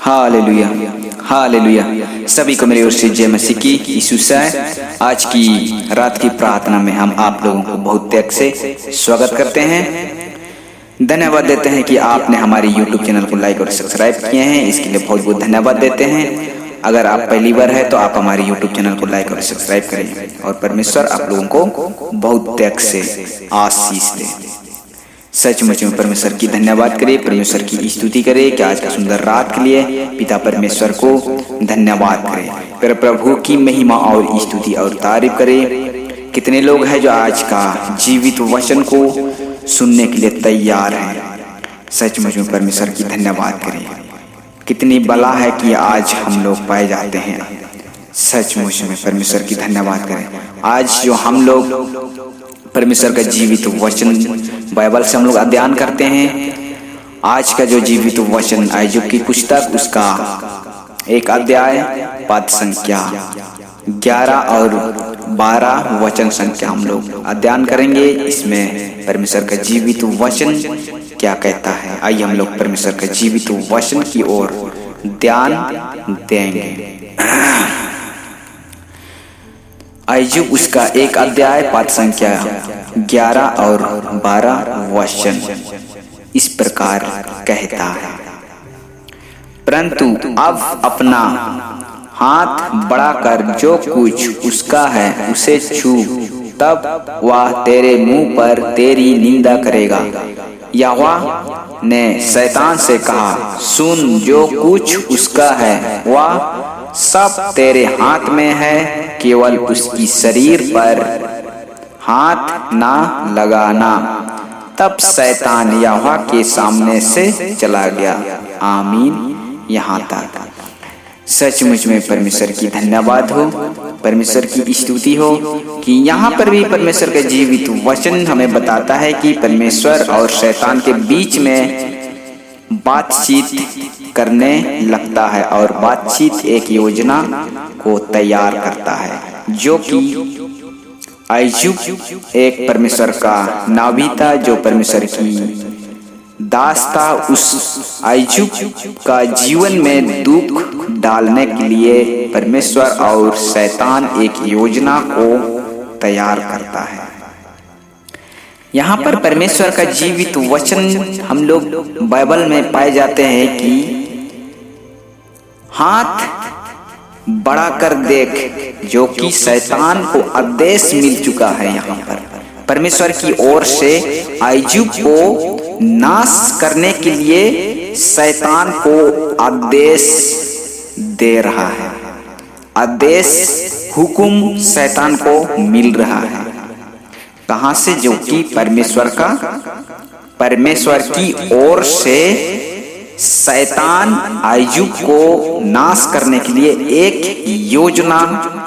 Hallelujah, hallelujah. सभी को मेरी ओर से जय मसीह की यीशु से। आज की रात की प्रार्थना में हम आप लोगों को बहुत त्याग से स्वागत करते हैं। धन्यवाद देते हैं कि आपने हमारे YouTube चैनल को लाइक और सब्सक्राइब किए हैं, इसके लिए बहुत बहुत धन्यवाद देते हैं। अगर आप पहली बार है तो आप हमारे YouTube चैनल को लाइक और सब्सक्राइब करें और परमेश्वर आप लोगों को बहुत त्याग से आशीष दे। सचमुच में परमेश्वर की धन्यवाद करें, परमेश्वर की स्तुति करें कि आज का सुंदर रात के लिए पिता परमेश्वर को धन्यवाद करें। फिर प्रभु की महिमा और स्तुति और तारीफ करें। कितने लोग हैं जो आज का जीवित वचन को सुनने के लिए तैयार हैं। सचमुच में परमेश्वर की धन्यवाद करें। कितनी बला है कि आज हम लोग पाए जाते हैं। सचमुच में परमेश्वर की धन्यवाद करें। आज जो हम लोग परमेश्वर का जीवित वचन बाइबल से हम लोग अध्ययन करते हैं। आज का जो जीवित वचन आयजूब की पुस्तक उसका एक अध्याय पद संख्या 11 और 12 वचन संख्या हम लोग अध्ययन करेंगे। इसमें परमेश्वर का जीवित वचन क्या कहता है। आइए हम लोग परमेश्वर का जीवित वचन की ओर ध्यान देंगे। आयजूब उसका एक अध्याय पद संख्या 11 और 12 वचन इस प्रकार कहता है, परंतु अब अपना हाथ बढ़ाकर जो कुछ उसका है उसे छू, तब वह तेरे मुंह पर तेरी निंदा करेगा। यहोवा ने शैतान से कहा, सुन, जो कुछ उसका है वह सब तेरे हाथ में है, केवल उसकी शरीर पर हाथ ना लगाना। तब शैतान यहोवा के सामने से चला गया। आमीन। यहाँ तक। सचमुच में परमेश्वर की धन्यवाद हो, परमेश्वर की स्तुति हो कि यहाँ पर भी परमेश्वर का जीवित वचन हमें बताता है कि परमेश्वर और शैतान के बीच में बातचीत करने लगता है और बातचीत एक योजना को तैयार करता है, जो कि आयजूब एक परमेश्वर का नावी था, जो परमेश्वर की दास था। उस आयजूब का जीवन में दुख डालने के लिए परमेश्वर और शैतान एक योजना को तैयार करता है। यहाँ पर परमेश्वर का जीवित वचन हम लोग बाइबल में पाए जाते हैं कि हाथ बढ़ाकर देख, जो कि शैतान को आदेश मिल चुका है। यहाँ पर परमेश्वर की ओर से आयजूब को नाश करने के लिए शैतान को आदेश दे रहा है। आदेश, हुक्म शैतान को मिल रहा है। कहां से? जो कि परमेश्वर की ओर से शैतान आयजूब को नाश करने के लिए एक योजना,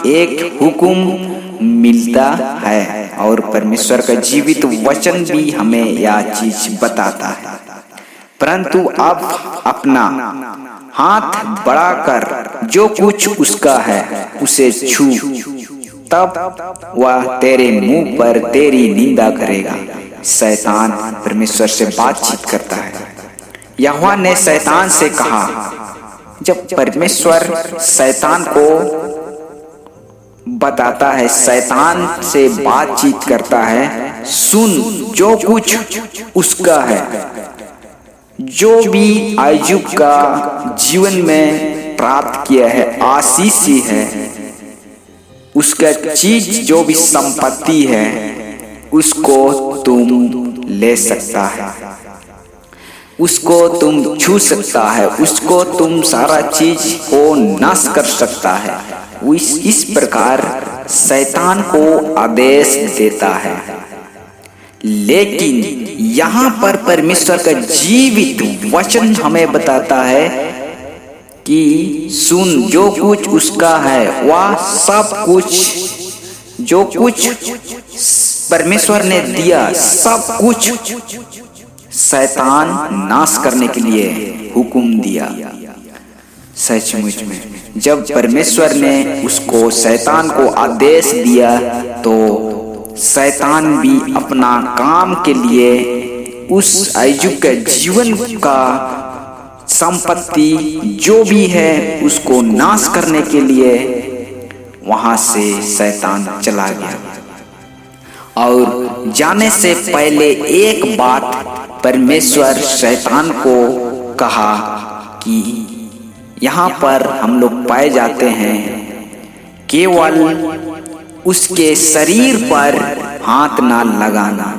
एक हुक्म मिलता है। और परमेश्वर का जीवित वचन भी हमें यह चीज बताता है, परंतु अब अपना हाथ बढ़ाकर जो कुछ उसका है उसे छू, तब वह तेरे मुंह पर तेरी निंदा करेगा। शैतान परमेश्वर से बातचीत करता है। यहोवा ने शैतान से कहा, जब परमेश्वर शैतान को बताता है, शैतान से बातचीत करता है, सुन, जो कुछ उसका है, जो भी आयजूब का जीवन में प्राप्त किया है, आशीष ही है, उसका चीज जो भी संपत्ति है उसको तुम ले सकता है, उसको तुम छू सकता है, उसको तुम सारा चीज को नाश कर सकता है। इस प्रकार शैतान को आदेश देता है। लेकिन यहाँ पर परमेश्वर का जीवित वचन हमें बताता है कि सुन, जो कुछ उसका है वह सब कुछ, जो कुछ परमेश्वर ने दिया, सब कुछ शैतान नाश करने के लिए हुक्म दिया। सचमुच में जब परमेश्वर ने उसको, शैतान को आदेश दिया, तो शैतान भी अपना काम के लिए उस आयजूब के जीवन का संपत्ति जो भी है उसको नाश करने के लिए वहां से शैतान चला गया। और जाने से पहले एक बात परमेश्वर शैतान को कहा कि यहाँ पर हम लोग पाए जाते हैं, केवल उसके शरीर पर हाथ ना लगाना।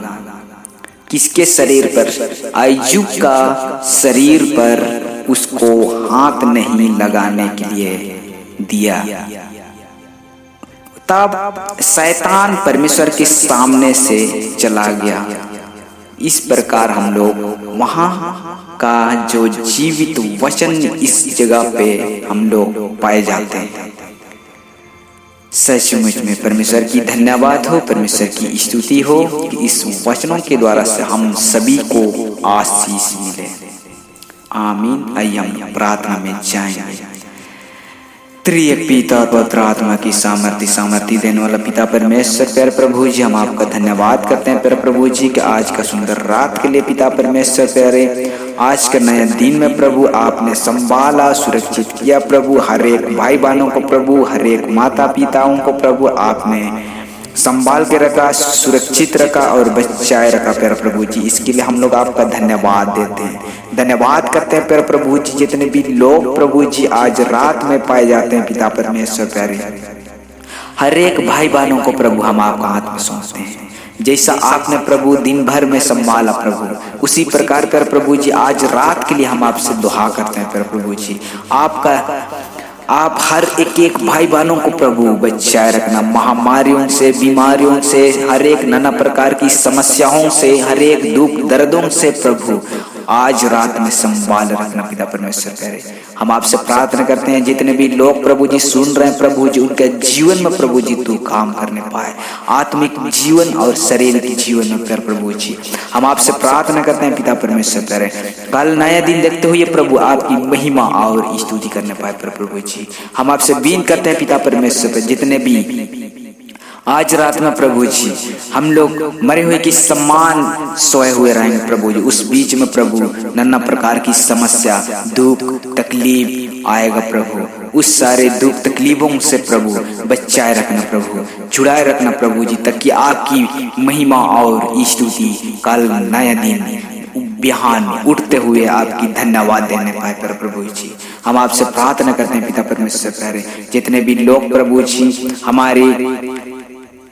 किसके शरीर पर? आयजूब का शरीर पर उसको हाथ नहीं लगाने के लिए दिया। तब शैतान परमेश्वर के सामने से चला गया। इस प्रकार हम लोग वहां का जो जीवित वचन इस जगह पे हम लोग पाए जाते हैं। सचमुच में परमेश्वर की धन्यवाद हो, परमेश्वर की स्तुति हो कि इस वचनों के द्वारा से हम सभी को आशीष मिले। आमीन। आइए हम प्रार्थना में जाएंगे। त्रिएक पिता और पवित्र आत्मा की सामर्थ्य देने वाला पिता परमेश्वर, प्यारे प्रभु जी, हम आपका धन्यवाद करते हैं प्यारे प्रभु जी कि आज का सुंदर रात के लिए पिता परमेश्वर प्यारे, आज का नया दिन में प्रभु आपने संभाला, सुरक्षित किया प्रभु। हर एक भाई बहनों को प्रभु, हर एक माता पिताओं को प्रभु आपने संभाल के रखा, सुरक्षित रखा और बचाए रखा प्यारे प्रभु जी। इसके लिए हम लोग आपका धन्यवाद देते हैं, धन्यवाद करते हैं प्यारे प्रभु जी। जितने भी लोग प्रभु जी आज रात में पाए जाते हैं पिता परमेश्वर प्यारे, हर एक भाई बहनों को प्रभु हम आपका हाथ में सौंपते हैं। जैसा आपने प्रभु दिन भर में संभाला प्रभु, उसी प्रकार प्यारे प्रभु जी आज रात के लिए हम आपसे दुआ करते हैं प्यारे प्रभु जी। आप हर एक भाई बहनों को प्रभु बचाए रखना, महामारियों से, बीमारियों से, हर एक नाना प्रकार की समस्याओं से, हर एक दुख दर्दों से प्रभु आज रात में संभाल रखना पिता परमेश्वर करे। हम आपसे प्रार्थना करते हैं जितने भी लोग प्रभु जी सुन रहे हैं प्रभु जी, उनके जीवन में प्रभु जी तू काम करने पाए, आत्मिक जीवन और शरीर के जीवन में कर प्रभु जी। हम आपसे प्रार्थना करते हैं पिता परमेश्वर करे, कल नया दिन देखते हुए प्रभु आपकी महिमा और स्तुति करने पाए प्रभु जी। हम आपसे विनती करते हैं पिता परमेश्वर, जितने भी आज रात में प्रभु जी हम लोग मरे हुए की सम्मान सोए हुए रहेंगे प्रभु जी, उस बीच में प्रभु नाना प्रकार की समस्या, दुख, तकलीफ आएगा प्रभु, उस सारे दुख तकलीफों से प्रभु बचाए रखना प्रभु, छुड़ाए रखना प्रभु जी, ताकि आपकी महिमा और स्तुति कल नया दिन बिहान उठते हुए आपकी धन्यवाद देने पाए प्रभु जी। हम आपसे प्रार्थना करते हैं पिता परमेश्वर करे, जितने भी लोग प्रभु जी हमारे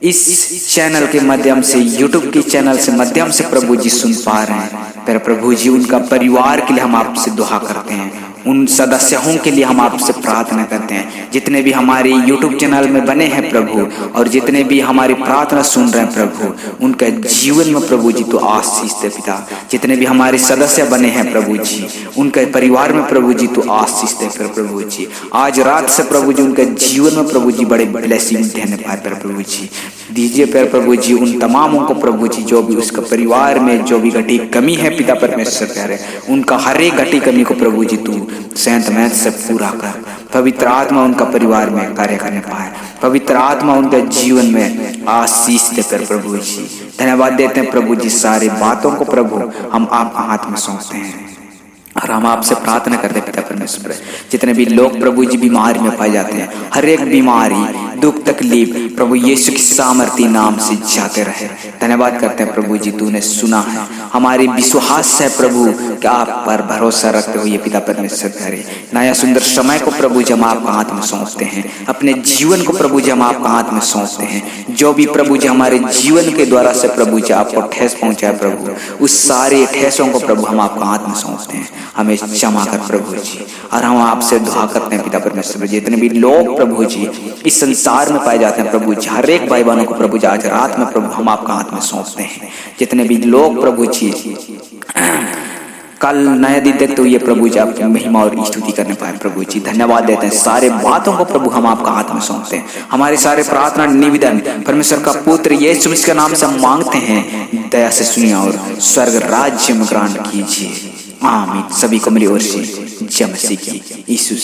इस चैनल के माध्यम से, YouTube के चैनल से माध्यम से प्रभु जी सुन पा रहे हैं पर प्रभु जी, उनका परिवार के लिए हम आपसे दुआ करते हैं, उन सदस्यों के लिए हम आपसे प्रार्थना करते हैं, जितने भी हमारे YouTube चैनल में बने हैं प्रभु और जितने भी हमारी प्रार्थना सुन रहे हैं प्रभु, उनका जीवन में प्रभु जी तो आशीष दे पिता। जितने भी हमारे सदस्य बने हैं प्रभु जी, उनके परिवार में प्रभु जी तो आशीष दे प्रभु जी। आज रात से प्रभु जी उनके जीवन में प्रभु जी बड़े ब्लेसिंग देने पाए प्रभु जी। दीजिए प्यारे प्रभु जी उन तमामों को प्रभु जी, जो भी उसका परिवार में जो भी घटी कमी है पिता परमेश्वर प्यारे, उनका हर एक घटी कमी को प्रभु जी तू सेंत मैथ से पूरा कर। पवित्र आत्मा उनका परिवार में कार्य करने पाए, पवित्र आत्मा उनके जीवन में आशीष देकर प्रभु जी धन्यवाद देते हैं प्रभु जी। सारी बातों को प्रभु हम आपका हाथ में सौंपते हैं और हम आपसे प्रार्थना करते हैं पिता परमेश्वर, जितने भी लोग प्रभु जी बीमारी में पाए जाते हैं, हर एक बीमारी, दुख, तकलीफ प्रभु यीशु की सामर्थी नाम से जाते रहे। धन्यवाद करते हैं प्रभु जी, तूने सुना है, हमारी विश्वास है प्रभु कि आप पर भरोसा रखते हुए पिता परमेश्वर करे। नया सुंदर समय को प्रभु जी हम आपका हाथ में सौंपते हैं, अपने जीवन को प्रभु जी हम आपका हाथ में सौंपते हैं। जो भी प्रभु जी हमारे जीवन के द्वारा से प्रभु जी आपको ठेस पहुंचाए प्रभु, उस सारे ठेसों को प्रभु हम आपका हाथ में सौंपते हैं, हमें क्षमा कर प्रभु जी। और हम आपसे दुआ करते हैं पिता परमेश्वर, जितने भी लोग प्रभु जी इस संसार में पाए जाते हैं प्रभु जी, हर एक भाई बहनों को प्रभु जी आज रात में प्रभु हम आपका हाथ में सौंपते हैं। जितने भी लोग प्रभु जी कल नया दिन देखते हुए प्रभु जी आपकी महिमा और स्तुति करने पाए प्रभु जी, धन्यवाद देते हैं। सारे बातों को प्रभु हम आपका हाथ में सौंपते हैं। हमारे सारे प्रार्थना निवेदन परमेश्वर का पुत्र यीशु मसीह के नाम से हम मांगते हैं, दया से सुनिए और स्वर्ग राज्य में ग्रहण कीजिए। आमीन। सभी को मेरी ओर से जय मसीह की यीशु।